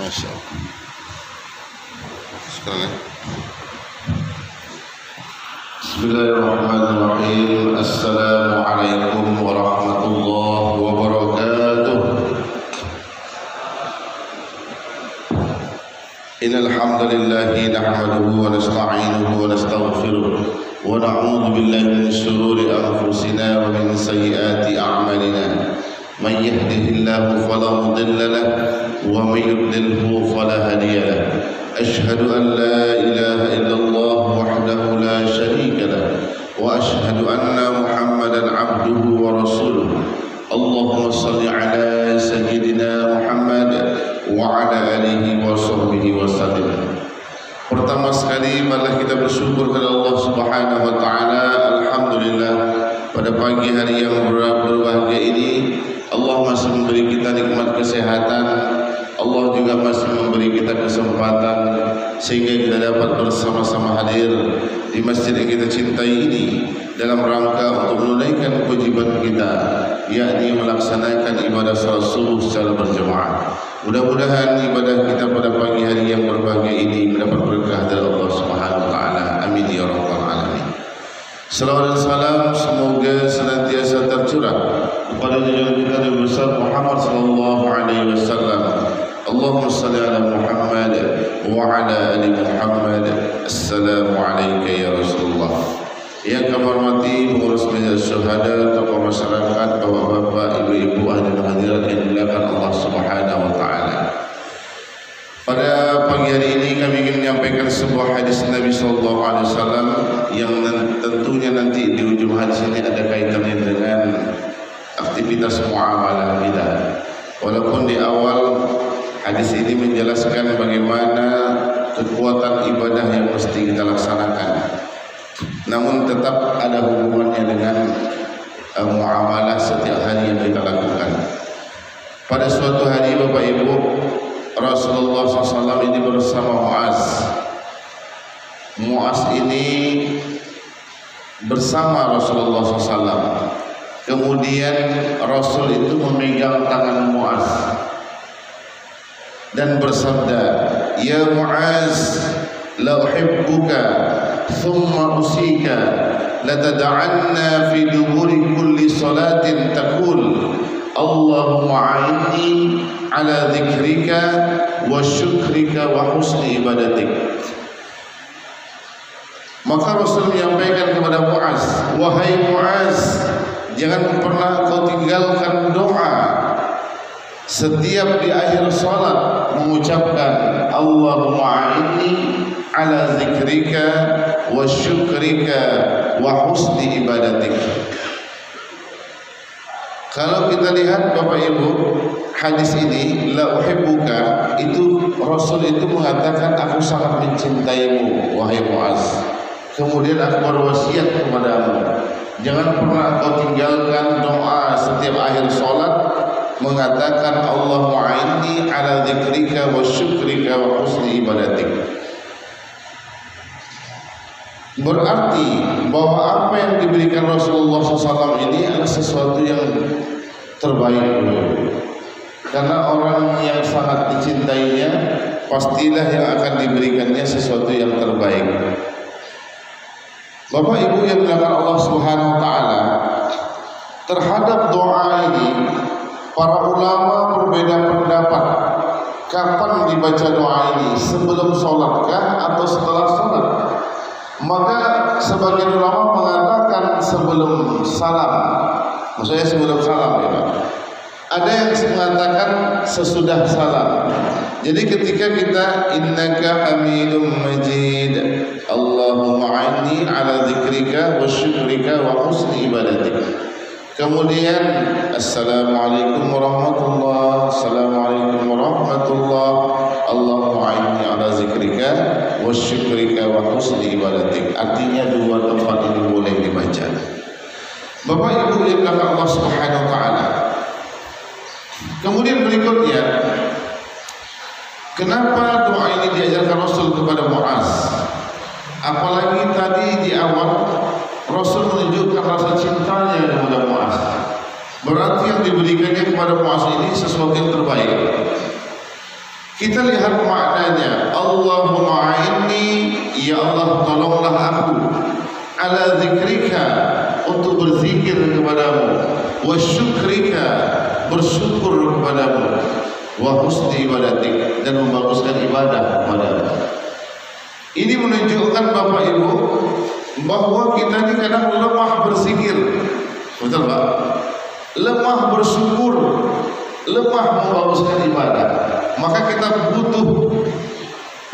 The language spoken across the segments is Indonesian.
Masya Allah. Sekarang Bismillahirrahmanirrahim. Assalamualaikum warahmatullahi wabarakatuh. Innal hamdalillah nahmaduhu wa nasta'inuhu wa nastaghfiruh wa na'udzu billahi min shururi anfusina wa min sayyiati a'malina. Man yahdihillahu fala mudilla lahu wa man yudlilhu fala hadiya lahu. Ashhadu an la ilaha illallah wahdahu la syarika lahu wa ashhadu anna Muhammadan abduhu wa rasuluh. Allahumma salli ala sayyidina Muhammad wa ala alihi wa sahbihi wa sallim. Pertama sekali marilah kita bersyukur kepada Allah Subhanahu wa taala. Alhamdulillah, pada pagi hari yang berbahagia ini Allah masih memberi kita nikmat kesehatan. Allah juga masih memberi kita kesempatan sehingga kita dapat bersama-sama hadir di masjid yang kita cintai ini dalam rangka untuk menunaikan kewajiban kita, yakni melaksanakan ibadah salat subuh secara berjamaah. Mudah-mudahan ibadah kita pada pagi hari yang berbahagia ini mendapat berkah dari Allah Subhanahu wa taala. Amin ya rabbal alamin. Salawat dan salam semoga senantiasa tercurah kepada junjungan kita Nabi besar Muhammad sallallahu alaihi wasallam. Allahumma salli ala Muhammad wa ala ali Muhammad. Assalamu alayka ya Rasulullah. Yang kami hormati pengurus Majelis Syuhada, tokoh masyarakat, bapak-bapak, ibu-ibu, hadirin hadirat yang dimuliakan Allah Subhanahu wa taala. Pada pagi hari ini kami ingin menyampaikan sebuah hadis Nabi sallallahu alaihi wasallam yang tentunya nanti di ujung hadis ini ada kaitannya dengan aktivitas muamalah kita. Walaupun di awal hadis ini menjelaskan bagaimana kekuatan ibadah yang mesti kita laksanakan, namun tetap ada hubungannya dengan muamalah setiap hari yang kita lakukan. Pada suatu hari Bapak Ibu, Rasulullah SAW ini bersama Muaz. Muaz ini bersama Rasulullah SAW. Kemudian Rasul itu memegang tangan Muaz dan bersabda, "Ya Muaz, la uhibbuka thumma usika la tad'anna fi duburi kulli salatin taqul Allahumma a'inni ala dzikrika wa syukrika wa husni ibadatik." Maka Rasul menyampaikan kepada Muaz, "Wahai Muaz, jangan pernah kau tinggalkan doa setiap di akhir salat mengucapkan Allahumma a'inni ala zikrika wa syukrika wa husni ibadatik." Kalau kita lihat Bapak Ibu, hadis ini la uhibbuka, itu Rasul itu mengatakan aku sangat mencintaimu wahai Muaz. Kemudian aku berwasiat kepadamu, jangan pernah kau tinggalkan doa setiap akhir salat mengatakan Allahumma a'inni ala dzikrika wa syukrika wa husni ibadatik. Berarti bahwa apa yang diberikan Rasulullah SAW ini adalah sesuatu yang terbaik. Karena orang yang sangat dicintainya pastilah yang akan diberikannya sesuatu yang terbaik. Bapak Ibu yang dimuliakan Allah Subhanahu wa taala, terhadap doa ini para ulama berbeda pendapat. Kapan dibaca doa ini? Sebelum sholatkah atau setelah sholat? Maka sebagian ulama mengatakan sebelum salam. Maksudnya sebelum salam ya Pak. Ada yang mengatakan sesudah salam. Jadi ketika kita innaka hamidum majid Allahumma a'inni ala dzikrika wa syukrika wa husni ibadatik. Kemudian assalamualaikum warahmatullahi, assalamualaikum warahmatullahi, Allahumma a'inni ala zikrika wa syukrika wa husni ibadatik. Artinya dua tempat ini boleh dibaca. Bapak Ibu yang dimuliakan Allah Subhanahu wa taala. Kemudian berikutnya, kenapa doa ini diajarkan Rasul kepada Muaz? Apalagi tadi di awal Rasul menunjukkan rasa cintanya kepada Muaz. Berarti yang diberikannya kepada Muaz ini sesuatu yang terbaik. Kita lihat maknanya. Allahumma a'inni, ya Allah tolonglah aku, ala zikrika, untuk berzikir kepadamu, wa syukrika, bersyukur kepadamu, wa husni ibadatik, dan membaguskan ibadah kepadamu. Ini menunjukkan Bapak Ibu bahwa kita ini kadang lemah berzikir, betul Pak? Lemah bersyukur, lemah membaguskan ibadah. Maka kita butuh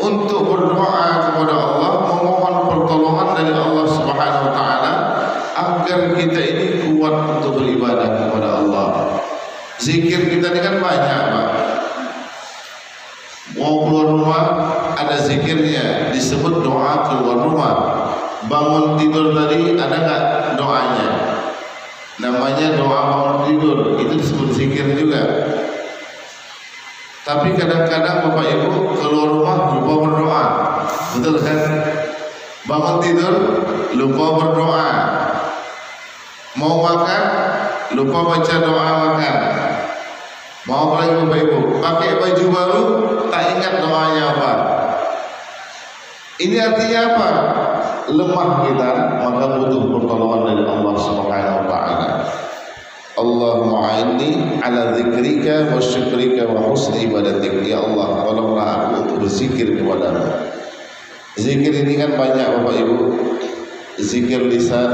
untuk berdoa kepada Allah, memohon pertolongan dari Allah Subhanahu wa taala agar kita ini kuat untuk beribadah kepada Allah. Zikir kita ini kan banyak, Pak. Mau keluar rumah ada zikirnya, disebut doa keluar rumah. Bangun tidur tadi ada nggak doanya? Namanya doa bangun tidur, itu disebut zikir juga. Tapi kadang-kadang Bapak Ibu keluar rumah lupa berdoa, betul kan? Bangun tidur lupa berdoa, mau makan lupa baca doa makan. Mau apa lagi Bapak Ibu? Pakai baju baru tak ingat doanya apa. Ini artinya apa? Lemah kita, maka butuh pertolongan dari Allah Subhanahu wa taala. Allahumma a'inni ala zikrika wa syukrika wa husni ibadatik. Ya Allah, tolonglah aku untuk berzikir kepadamu. Zikir ini kan banyak Bapak Ibu. Zikir lisan,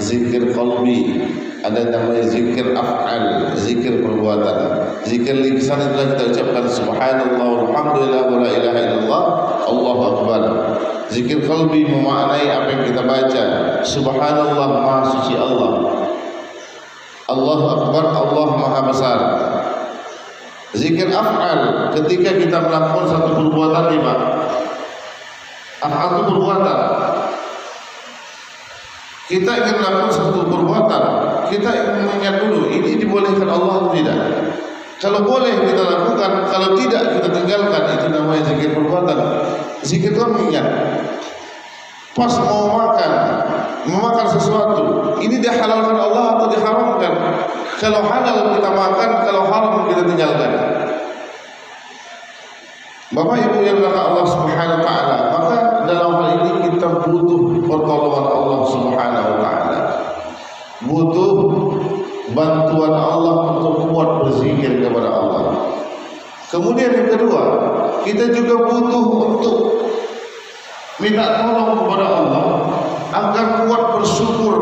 zikir qalbi, ada namanya zikir af'al, zikir perbuatan. Zikir lisan itulah kita ucapkan subhanallah walhamdulillah wa la ilaha illallah Allahu akbar. Zikir qalbi memaknai apa yang kita baca. Subhanallah, maha suci Allah. Allahu akbar, Allah maha besar. Zikir af'al, ketika kita melakukan satu perbuatan lima. Af'al itu perbuatan. Kita ingin melakukan satu perbuatan, kita ingin mengingat dulu ini dibolehkan Allah atau tidak. Kalau boleh kita lakukan, kalau tidak kita tinggalkan. Itu namanya zikir perbuatan. Zikir itu mengingat. Pas mau makan sesuatu, ini dihalalkan Allah atau diharamkan. Kalau halal kita makan, kalau haram kita tinggalkan. Bapak Ibu yang dirahmati Allah Subhanahu wa taala, maka dalam hal ini kita butuh pertolongan Allah Subhanahu wa taala. Butuh bantuan Allah untuk kuat berzikir kepada Allah. Kemudian yang kedua, kita juga butuh untuk minta tolong kepada Allah agar kuat bersyukur.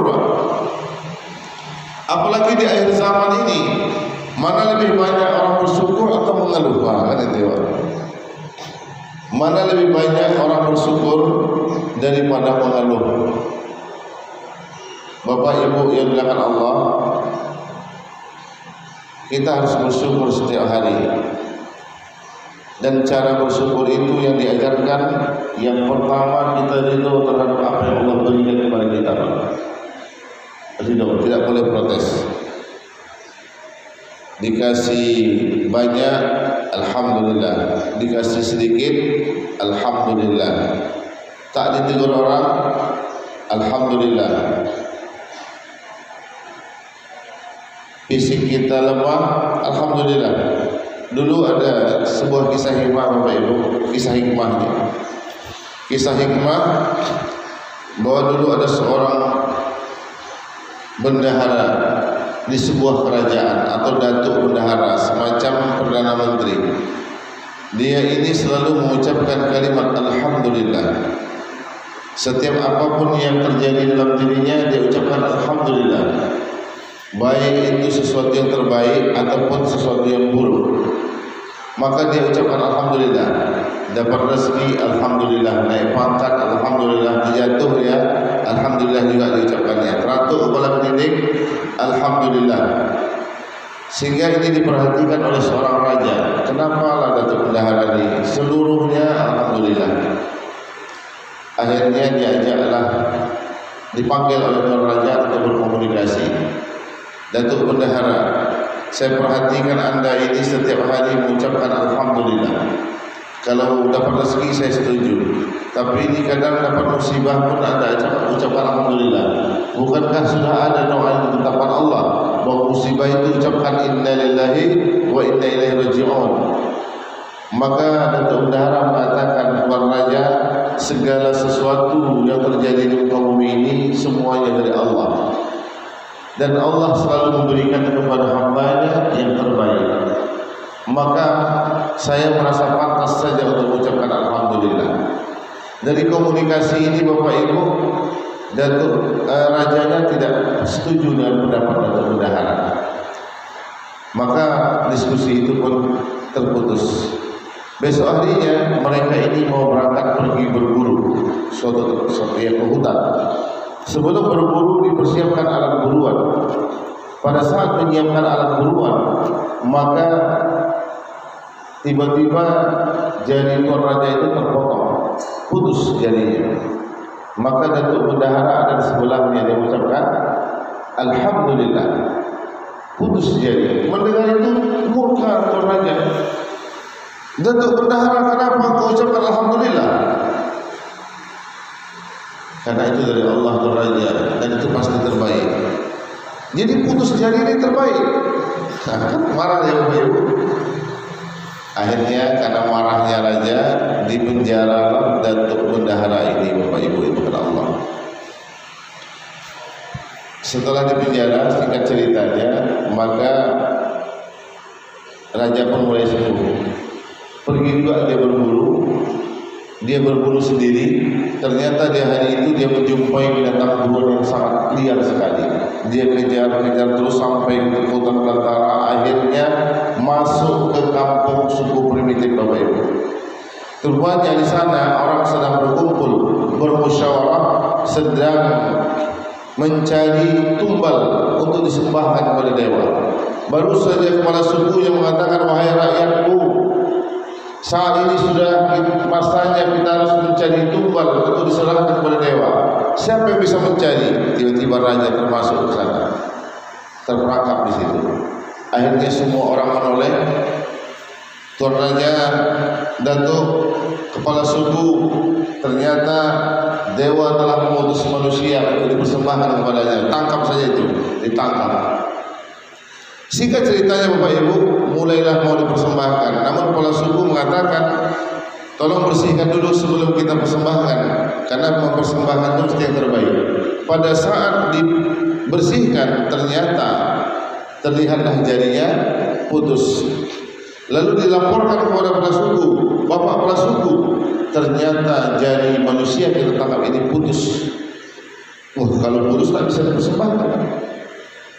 Apalagi di akhir zaman ini, mana lebih banyak orang bersyukur atau mengeluh? Kan itu ya. Mana lebih banyak orang bersyukur daripada mengeluh? Bapak Ibu yang dimuliakan Allah, kita harus bersyukur setiap hari. Dan cara bersyukur itu yang diajarkan, yang pertama kita ridho terhadap apa yang Allah berikan kepada kita. Ridho, tidak boleh protes. Dikasih banyak, alhamdulillah. Dikasih sedikit, alhamdulillah. Tak ditegur orang, alhamdulillah. Fisik kita lemah, alhamdulillah. Dulu ada sebuah kisah hikmah Bapak Ibu, kisah hikmahnya. Kisah hikmah bahwa dulu ada seorang bendahara di sebuah kerajaan atau datuk bendahara, semacam perdana menteri. Dia ini selalu mengucapkan kalimat alhamdulillah. Setiap apapun yang terjadi dalam dirinya, dia ucapkan alhamdulillah. Baik itu sesuatu yang terbaik ataupun sesuatu yang buruk, maka dia ucapkan alhamdulillah. Dapat rezeki, alhamdulillah. Naik pangkat, alhamdulillah. Jatuh ya, alhamdulillah juga diucapkannya. Teratur kepala pendidik, alhamdulillah. Sehingga ini diperhatikan oleh seorang raja. Kenapa lah datuk bendahara ini seluruhnya alhamdulillah? Akhirnya diajaklah, dipanggil oleh tuan raja untuk berkomunikasi. Datuk bendahara, saya perhatikan anda ini setiap hari mengucapkan alhamdulillah. Kalau dapat rezeki saya setuju, tapi ini kadang dapat musibah pun anda ucapkan alhamdulillah. Bukankah sudah ada doa yang ditetapkan Allah bahwa musibah itu ucapkan inna lillahi wa inna ilaihi raji'un? Maka Datuk Bendahara mengatakan, Tuan Raja, segala sesuatu yang terjadi di muka bumi ini semuanya dari Allah, dan Allah selalu memberikan kepada hambanya yang terbaik. Maka saya merasa pantas saja untuk mengucapkan alhamdulillah. Dari komunikasi ini Bapak Ibu, Datuk Rajanya tidak setuju dengan pendapat Datuk Bendahara. Maka diskusi itu pun terputus. Besok harinya mereka ini mau berangkat pergi berburu suatu yang ke hutan. Sebelum berburu dipersiapkan alat buruan. Pada saat menyiapkan alat buruan, maka tiba-tiba jari Tuan Raja itu terpotong, putus jarinya. Maka Datuk Bendahara ada di sebelahnya, dia mengucapkan alhamdulillah, putus jari. Mendengar itu murka Tuan Raja. Datuk Bendahara, kenapa kau ucapkan alhamdulillah? Karena itu dari Allah Tuan Raja, dan itu pasti terbaik. Jadi putus jari ini terbaik. Marah ya Bapak Ibu. Akhirnya karena marahnya Raja, dipenjaralah Datuk Bendahara ini Bapak Ibu, itu kepada Allah. Setelah dipenjara, singkat ceritanya, maka Raja pun mulai sembuh. Pergi juga dia berburu sendiri. Ternyata di hari itu dia menjumpai binatang buruan yang sangat liar sekali. Dia kejar terus sampai ke hutan belantara. Akhirnya masuk ke kampung suku primitif Bapak Ibu. Rupanya di sana orang sedang berkumpul, bermusyawarah, sedang mencari tumbal untuk disembahkan kepada dewa. Baru saja kepala suku yang mengatakan, wahai rakyatku, saat ini sudah masanya kita harus mencari tumbal untuk diserahkan kepada dewa. Siapa yang bisa mencari? Tiba-tiba Raja termasuk ke sana, terperangkap di situ. Akhirnya semua orang menoleh. Tuan Raja, Datuk, kepala suku, ternyata dewa telah mengutus manusia untuk dipersembahkan kepadanya. Tangkap saja itu, ditangkap. Singkat ceritanya Bapak Ibu, mulailah mau dipersembahkan. Namun kepala suku mengatakan, tolong bersihkan dulu sebelum kita persembahkan, karena mempersembahkan itu mesti yang terbaik. Pada saat dibersihkan, ternyata terlihatlah jarinya putus. Lalu dilaporkan kepada kepala suku, Bapak kepala suku, ternyata jari manusia yang kita tangkap ini putus. Wah, kalau putus tak bisa dipersembahkan.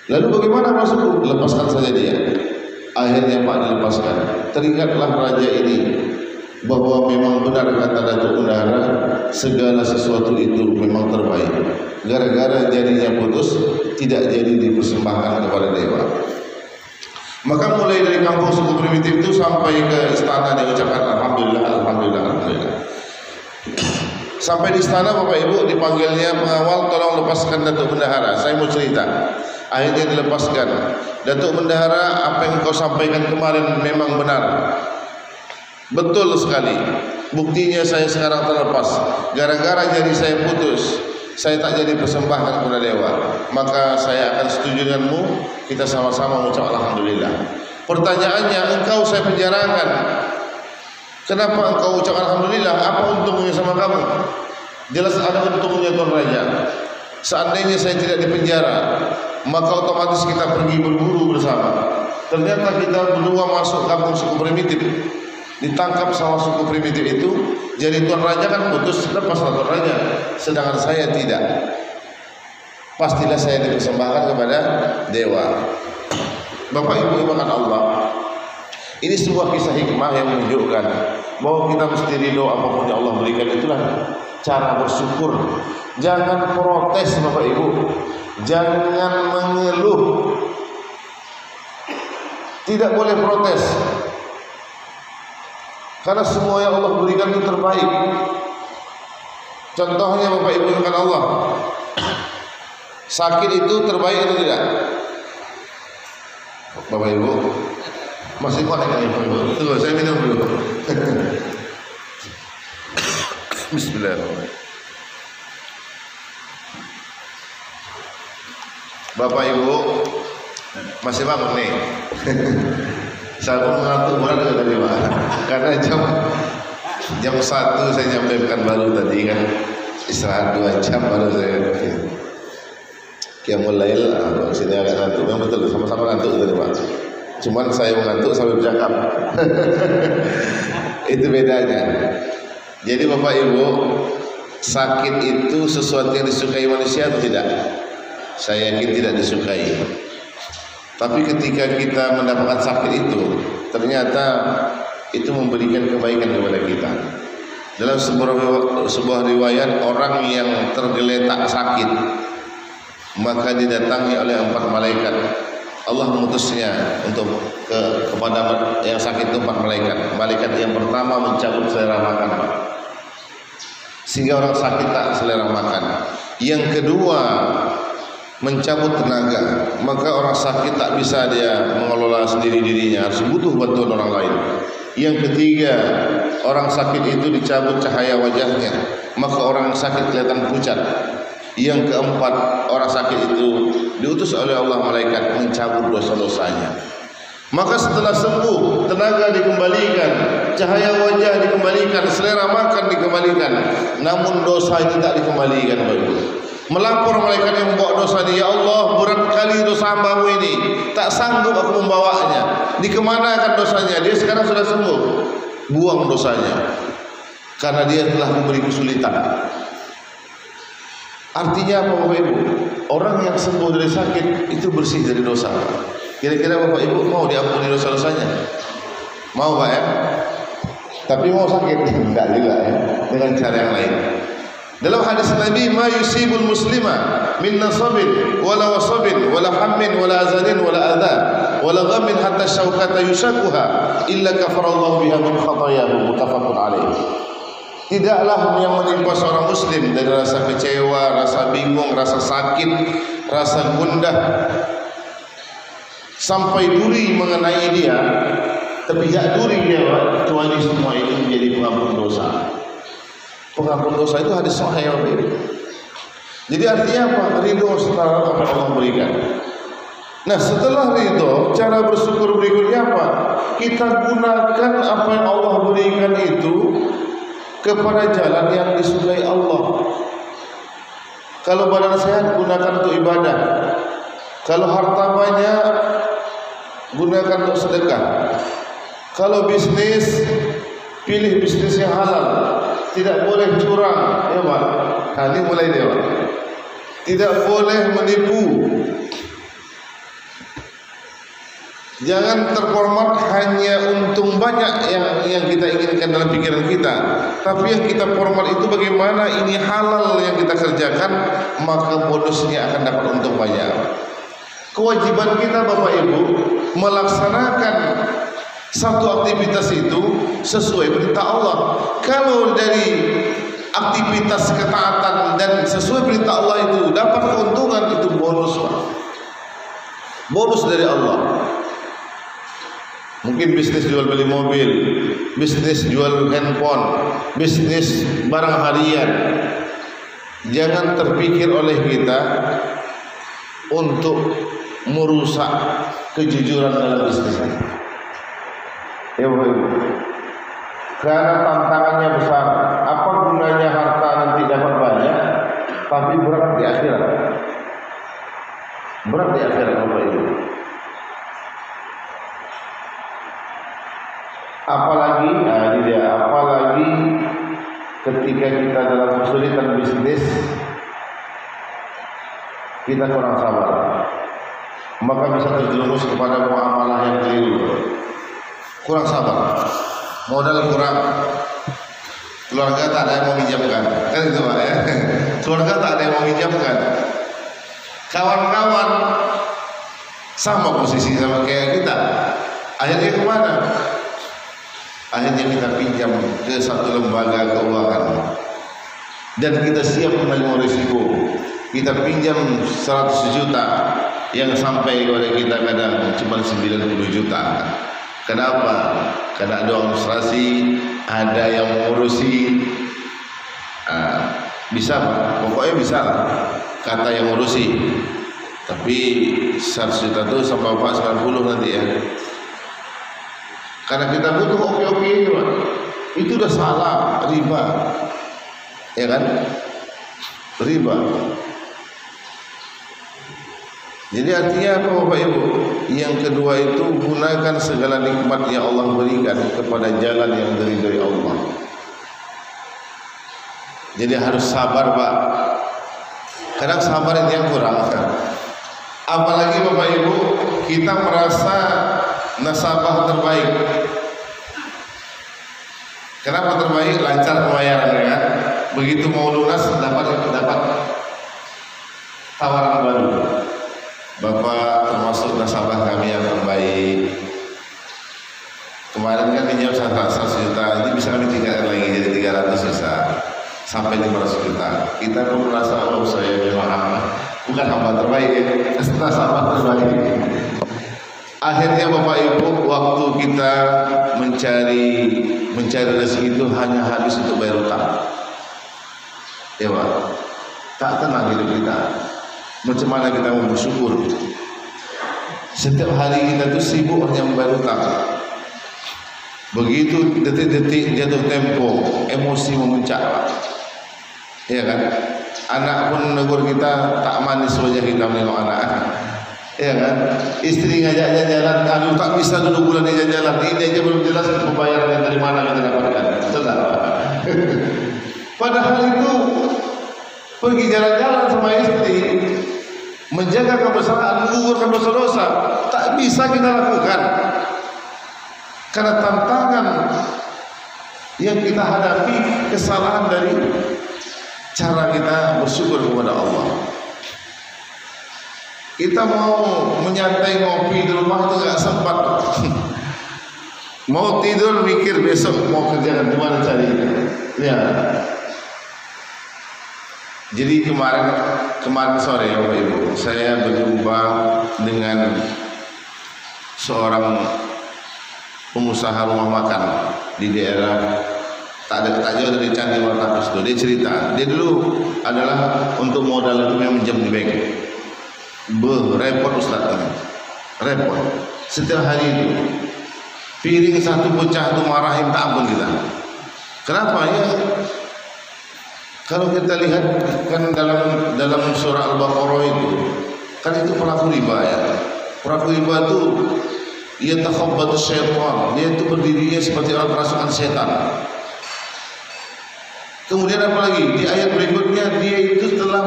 Lalu bagaimana maksudku? Lepaskan saja dia. Akhirnya Pak dilepaskan. Teringatlah Raja ini bahwa memang benar kata Datuk Bendahara, segala sesuatu itu memang terbaik. Gara-gara jadinya putus, tidak jadi dipersembahkan kepada dewa. Maka mulai dari kampung suku primitif itu sampai ke istana dia ucapkan alhamdulillah, alhamdulillah, alhamdulillah. Sampai di istana Bapak Ibu dipanggilnya pengawal, tolong lepaskan Datuk Bendahara, saya mau cerita. Akhirnya dilepaskan. Datuk Bendahara, apa yang kau sampaikan kemarin memang benar. Betul sekali. Buktinya saya sekarang terlepas. Gara-gara jari saya putus, saya tak jadi persembahkan kepada dewa. Maka saya akan setuju denganmu. Kita sama-sama mengucap alhamdulillah. Pertanyaannya, engkau saya penjarakan. Kenapa engkau ucap alhamdulillah? Apa untungnya sama kamu? Jelas ada untungnya Tuan Raja. Seandainya saya tidak dipenjara, maka otomatis kita pergi berburu bersama. Ternyata kita berdua masuk kampung suku primitif, ditangkap sama suku primitif itu. Jadi Tuan Raja kan putus, lepaslah Tuan Raja, sedangkan saya tidak. Pastilah saya dipersembahkan kepada dewa. Bapak Ibu iman Allah, ini sebuah kisah hikmah yang menunjukkan bahwa kita mesti ridho apapun yang Allah berikan. Itulah cara bersyukur. Jangan protes Bapak Ibu, jangan mengeluh. Tidak boleh protes, karena semua yang Allah berikan itu terbaik. Contohnya Bapak Ibu dengan Allah, sakit itu terbaik atau tidak? Bapak Ibu masih kuat kan Bapak Ibu? Tunggu, saya minum dulu. Bismillahirrahmanirrahim. Bapak Ibu masih bangun nih. Saya pun ngantuk banget tadi Pak. Karena jam 1 saya nyampe Pekanbaru tadi kan. Istirahat 2 jam baru saya Qiyamul Lail. Sini agak ngantuk. Memang betul sama-sama ngantuk tadi Pak. Cuman saya mengantuk sambil bercakap. Itu bedanya. Jadi Bapak Ibu, sakit itu sesuatu yang disukai manusia atau tidak? Saya yakin tidak disukai. Tapi ketika kita mendapatkan sakit itu, ternyata itu memberikan kebaikan kepada kita. Dalam sebuah riwayat, orang yang tergeletak sakit maka didatangi oleh 4 malaikat. Allah mengutusnya untuk kepada yang sakit itu 4 malaikat. Malaikat yang pertama mencabut selera makan, sehingga orang sakit tak selera makan. Yang kedua mencabut tenaga, maka orang sakit tak bisa dia mengelola sendiri dirinya, harus butuh bantuan orang lain. Yang ketiga, orang sakit itu dicabut cahaya wajahnya, maka orang sakit kelihatan pucat. Yang keempat, orang sakit itu diutus oleh Allah malaikat mencabut dosa-dosanya. Maka setelah sembuh, tenaga dikembalikan, cahaya wajah dikembalikan, selera makan dikembalikan, namun dosa itu tak dikembalikan. Melapor malaikat yang membawa dosa ini, ya Allah, berat kali dosa hambamu ini, tak sanggup aku membawanya. Dikemanakan dosanya? Dia sekarang sudah sembuh. Buang dosanya, karena dia telah memberi kesulitan. Artinya apa Bapak Ibu? Orang yang sembuh dari sakit itu bersih dari dosa. Kira-kira Bapak Ibu mau diampuni dosa-dosanya? Mau Pak ya? Tapi mau sakit? Enggak juga ya, dengan cara yang lain. Dalam hadis Nabi, ma yusibul muslima min nasabin wala wasabin wala hammin wala azanin wala adha wala ghammin hatta syaukata yushakuha illa kafarallahu biha min khatayahu. Muttafaqun alaih. Tidaklah yang menimpa seorang muslim dari rasa kecewa, rasa bingung, rasa sakit, rasa gundah, sampai duri mengenai dia, terpijak duri dia, kecuali semua itu menjadi pengampun dosa. Pengampun dosa itu hadis sahih. Jadi artinya apa? Ridho setelah apa Allah berikan. Nah, setelah ridho, cara bersyukur berikutnya apa? Kita gunakan apa yang Allah berikan itu kepada jalan yang disukai Allah. Kalau badan sehat, gunakan untuk ibadah. Kalau harta banyak, gunakan untuk sedekah. Kalau bisnis, pilih bisnis yang halal. Tidak boleh curang, ya Pak. Nah, ini mulai dia Pak. Tidak boleh menipu. Jangan terformat hanya untung banyak yang kita inginkan dalam pikiran kita, tapi yang kita format itu bagaimana ini halal yang kita kerjakan, maka bonusnya akan dapat untung banyak. Kewajiban kita Bapak Ibu melaksanakan satu aktivitas itu sesuai perintah Allah. Kalau dari aktivitas ketaatan dan sesuai perintah Allah itu dapat keuntungan, itu bonus Pak. Bonus dari Allah. Mungkin bisnis jual beli mobil, bisnis jual handphone, bisnis barang harian. Jangan terpikir oleh kita untuk merusak kejujuran dalam bisnis. Ya Bapak Ibu, karena tantangannya besar. Apa gunanya harta nanti dapat banyak, tapi berat di akhirat. Berat di akhirat Bapak Ibu. Apalagi ketika kita dalam kesulitan bisnis, kita kurang sabar, maka bisa terjerumus kepada muamalah yang keliru. Kurang sabar, modal kurang, keluarga tak ada yang mau minjamkan, kan itu Pak ya? Keluarga tak ada yang mau minjamkan, kawan-kawan sama posisi sama kayak kita, akhirnya kemana? Akhirnya kita pinjam ke satu lembaga keuangan dan kita siap menerima risiko. Kita pinjam 100 juta yang sampai kepada kita kadang cuma 90 juta. Kenapa? Karena ada administrasi, ada yang mengurusi. Bisa Pak, pokoknya bisa lah, kata yang ngurusi. Tapi 100 juta itu sama Bapak 90 nanti ya. Karena kita butuh oke-oke itu udah salah, riba, ya kan? Riba. Jadi artinya apa Bapak Ibu? Yang kedua itu gunakan segala nikmat yang Allah berikan kepada jalan yang diridhoi Allah. Jadi harus sabar Pak. Kadang sabar itu yang kurang kan? Apalagi Bapak Ibu kita merasa nasabah terbaik. Kenapa terbaik? Lancar pembayaran ya. Begitu mau lunas dapat tawaran baru. Bapak termasuk nasabah kami yang terbaik. Kemarin kan pinjam 100 juta, ini bisa kami tingkatkan lagi jadi 300 juta sampai 500 juta. Kita pun merasa oh saya memang bukan hamba terbaik ya, nasabah terbaik. Akhirnya Bapak Ibu waktu kita mencari rezeki itu hanya habis untuk bayar utang. Ya Pak, tak tenang hidup kita. Macam mana kita mau bersyukur? Setiap hari kita tuh sibuk hanya membayar utang. Begitu detik-detik jatuh tempo, emosi memuncak. Ya kan? Anak pun menegur kita, tak manis wajah kita menengok anak. Ya kan? Istri ngajaknya jalan, kami tak bisa dulu bulan ini jalan. Ini aja belum jelas pembayaran dari mana kita dapatkan. Betul. Padahal itu pergi jalan-jalan sama istri, menjaga kebesaran, menggugurkan dosa-dosa, tak bisa kita lakukan karena tantangan yang kita hadapi kesalahan dari cara kita bersyukur kepada Allah. Kita mau menyantai ngopi di rumah itu gak sempat. Mau tidur mikir besok mau kerjakan gimana cari. Ya. Jadi kemarin sore Bapak Ibu, saya berjumpa dengan seorang pengusaha rumah makan di daerah tak jauh dari Candi Martapus itu. Dia cerita, dia dulu adalah untuk modal itu memang minjem di bank. Repot Ustaz, repot. Setiap hari itu piring satu pecah itu marahin tak ampun kita. Kenapa ya? Kalau kita lihat kan dalam surah Al-Baqarah itu kan itu pelaku riba ya. Pelaku riba itu ia takhabbatu syaitan, dia itu berdirinya seperti orang kerasukan setan. Kemudian apa lagi? Di ayat berikutnya dia itu telah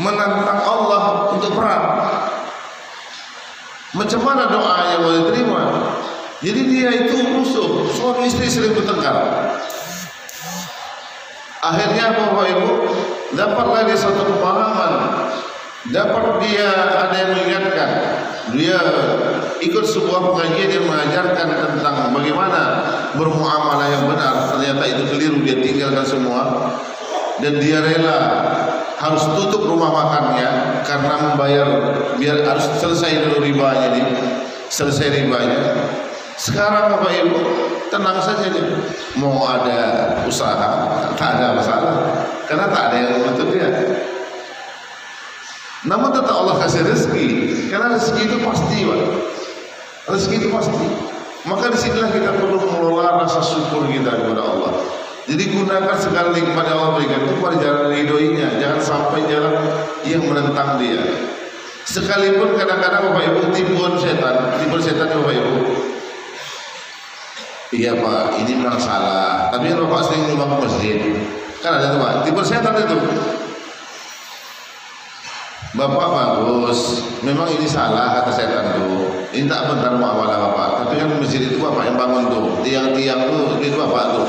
menantang Allah untuk perang. Macam mana doa yang boleh diterima? Jadi dia itu musuh, suami istri sering bertengkar. Akhirnya Bapak Ibu dapatlah dia satu pengalaman, dapat dia ada yang mengingatkan, dia ikut sebuah pengajian yang mengajarkan tentang bagaimana bermuamalah yang benar. Ternyata itu keliru, dia tinggalkan semua dan dia rela harus tutup rumah makannya karena membayar, biar harus selesai dulu ribanya nih, selesai ribanya. Sekarang Bapak Ibu tenang saja dia, mau ada usaha tak ada masalah karena tak ada yang menuntut dia. Namun tetap Allah kasih rezeki, karena rezeki itu pasti Pak. Rezeki itu pasti. Maka disinilah kita perlu mengelola rasa syukur kita kepada Allah. Jadi gunakan segala nikmat yang Allah berikan itu pada jalan ridhoinya, jangan sampai jalan yang menentang dia. Sekalipun kadang-kadang Bapak Ibu tipuan setan Bapak Ibu. Iya Pak, ini memang salah. Tapi kan Bapak sering nyumbang ke masjid. Kan ada tuh Pak, tipu setan itu. Bapak bagus, memang ini salah kata setan tuh. Ini tak benar muamalah Bapak. Tapi kan masjid itu Bapak yang bangun tuh. Tiang-tiang tuh itu Bapak tuh.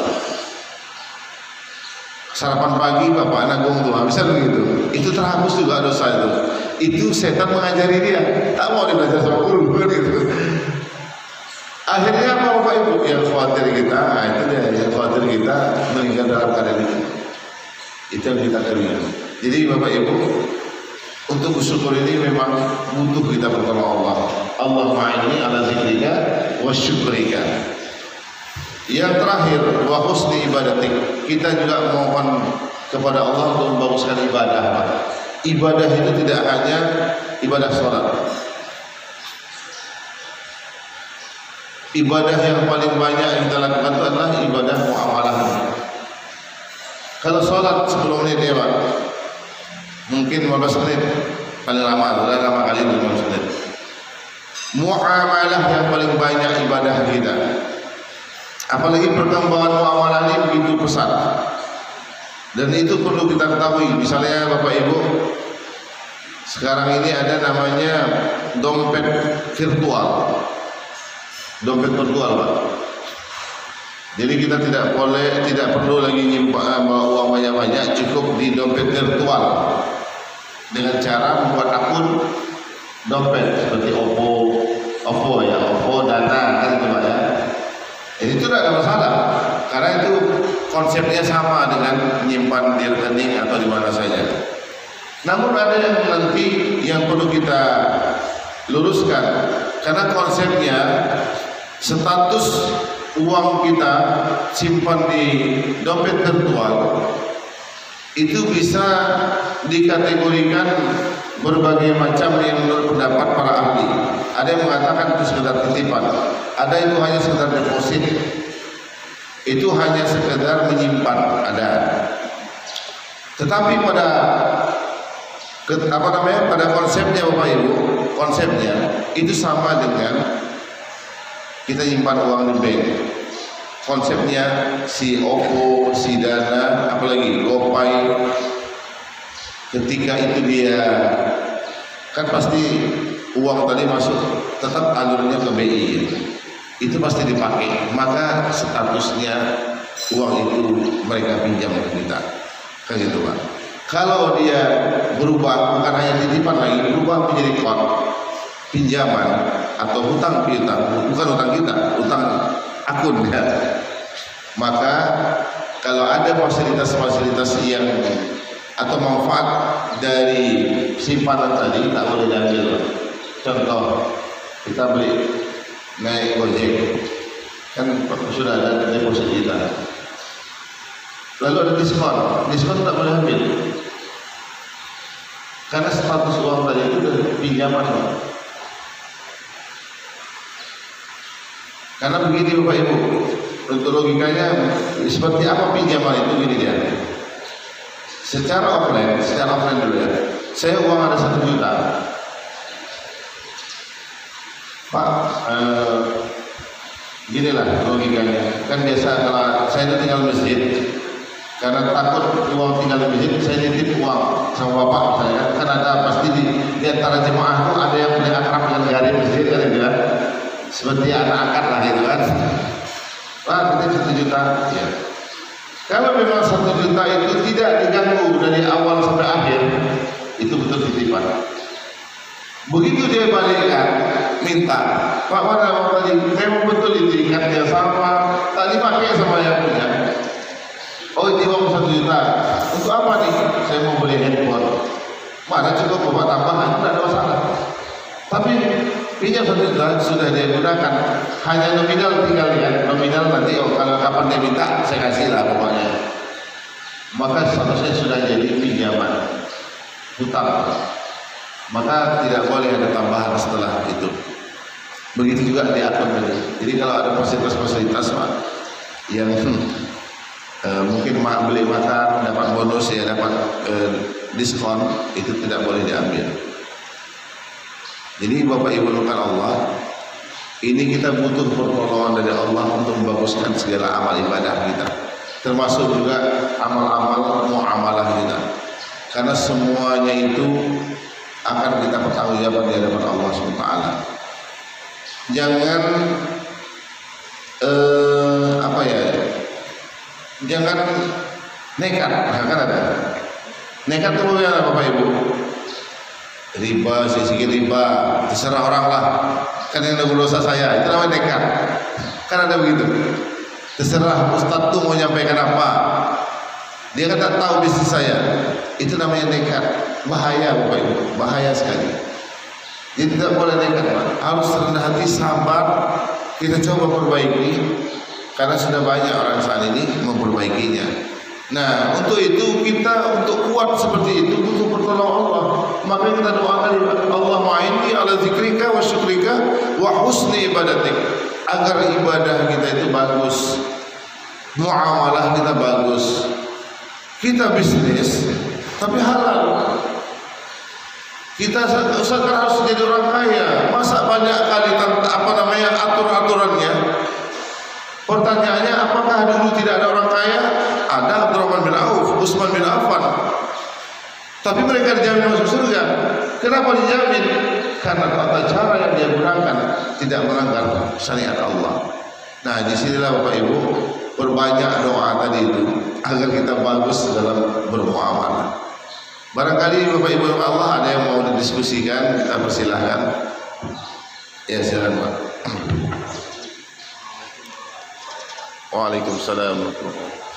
Sarapan pagi Bapak nanggung tuh, bisa begitu. Itu terhapus juga dosa itu. Itu setan mengajari dia. Tak mau dia belajar sama guru gitu. Akhirnya apa Bapak Ibu? Yang khawatir kita, itu dia yang khawatir kita meninggal dalam keadaan itu. Itu yang kita kerjakan. Jadi Bapak Ibu, untuk bersyukur ini memang butuh kita bertolong Allah. Allahumma inni ala zikrika wa syukrika. Yang terakhir, wa husni ibadatik. Kita juga mohon kepada Allah untuk membaguskan ibadah. Ibadah itu tidak hanya ibadah sholat. ibadah yang paling banyak yang kita lakukan itu adalah ibadah muamalah. Kalau sholat 10 menit lewat, mungkin 15 menit paling lama, udah lama kali 15 menit. Muamalah yang paling banyak ibadah kita. Apalagi perkembangan muamalah ini begitu pesat. Dan itu perlu kita ketahui. Misalnya Bapak Ibu, sekarang ini ada namanya dompet virtual. Dompet virtual, Pak. Jadi kita tidak perlu lagi nyimpan uang banyak-banyak, cukup di dompet virtual dengan cara membuat akun dompet seperti OVO Dana kan itu Pak ya. Jadi itu tidak ada masalah karena itu konsepnya sama dengan menyimpan di rekening atau di mana saja. Namun ada yang nanti yang perlu kita luruskan karena konsepnya status uang kita simpan di dompet virtual itu bisa dikategorikan berbagai macam yang menurut pendapat para ahli. Ada yang mengatakan itu sekedar titipan, ada itu hanya sekedar deposit, itu hanya sekedar menyimpan, ada. Tetapi pada konsepnya Bapak Ibu, konsepnya itu sama dengan kita nyimpan uang di bank. Konsepnya si OVO, si Dana, apalagi GoPay, ketika itu dia kan pasti uang tadi masuk tetap alurnya ke BI, itu pasti dipakai, maka statusnya uang itu mereka pinjam ke kita, kan gitu Pak. Kalau dia berubah bukan hanya titipan lagi, berubah menjadi pinjaman atau hutang piutang, bukan hutang kita, hutang akun ya. Maka kalau ada fasilitas-fasilitas yang atau manfaat dari simpanan tadi tak boleh diambil. Contoh, kita beli naik Gojek, kan sudah ada deposit kita. Lalu ada diskon tak boleh ambil. Karena status uang tadi itu dari pinjaman. Karena begini Bapak Ibu, untuk logikanya seperti apa pinjaman itu gini dia. Secara offline dulu ya. Saya uang ada 1 juta. Pak, ginilah logikanya. Kan biasa kalau saya itu tinggal di masjid, karena takut uang tinggal di masjid, saya titip uang sama bapak misalnya. Kan ada pasti di antara jemaah itu ada yang paling akrab dengan garis masjid kan gitu kan. Seperti anak angkat lah gitu kan. Pak, titip 1 juta. Ya. Kalau memang 1 juta itu tidak diganggu dari awal sampai akhir, itu betul titipan. Begitu dia balikkan, minta, Pak mana uang tadi? Saya mau betul itu ikatnya sama, tak dipakai sama yang punya. Oh itu uang 1 juta. Untuk apa nih? Saya mau beli handphone. Mana cukup bapak tambahan, tidak ada masalah. Tapi pinjam 1 juta sudah dia gunakan, hanya nominal tinggal lihat nominal nanti. Oh kalau kapan dia minta saya kasih lah pokoknya. Maka statusnya sudah jadi pinjaman hutang. Maka tidak boleh ada tambahan setelah itu. Begitu juga di akun tadi. Jadi kalau ada fasilitas-fasilitas yang mungkin beli makan dapat bonus ya, dapat diskon, itu tidak boleh diambil. Jadi Bapak Ibu bukan Allah, ini kita butuh pertolongan dari Allah untuk membaguskan segala amal ibadah kita, termasuk juga amal-amal muamalah kita, karena semuanya itu akan kita pertanggungjawabkan di hadapan Allah SWT. Jangan jangan nekat. Kan ada nekat itu bagaimana Bapak Ibu? Riba, sedikit riba, terserah orang lah. Kan yang ada dosa saya, itu namanya nekat. Kan ada begitu. Terserah Ustadz tuh mau nyampaikan apa. Dia kan tak tahu bisnis saya. Itu namanya nekat. Bahaya Bapak Ibu, bahaya sekali. Jadi tidak boleh nekat Pak. Harus rendah hati, sabar. Kita coba perbaiki. Karena sudah banyak orang saat ini memperbaikinya. Nah, untuk itu kita untuk kuat seperti itu butuh pertolongan Allah. Maka kita doakan Allah ma'inni ala zikrika wa syukrika wa husni ibadatik. agar ibadah kita itu bagus, muamalah kita bagus, kita bisnis tapi halal. Kita sekarang harus jadi orang kaya. Masa banyak kali aturan-aturannya. Pertanyaannya, apakah dulu tidak ada orang kaya? Ada, Abdurrahman bin Auf, Utsman bin Affan. Tapi mereka dijamin masuk surga. Kenapa dijamin? Karena tata cara yang dia gunakan tidak melanggar syariat Allah. Nah, disinilah Bapak Ibu, perbanyak doa tadi itu agar kita bagus dalam bermuamalah. Barangkali Bapak Ibu Allah ada yang mau didiskusikan, kita persilahkan. Ya, silakan Pak. Waalaikumsalam warahmatullahi wabarakatuh.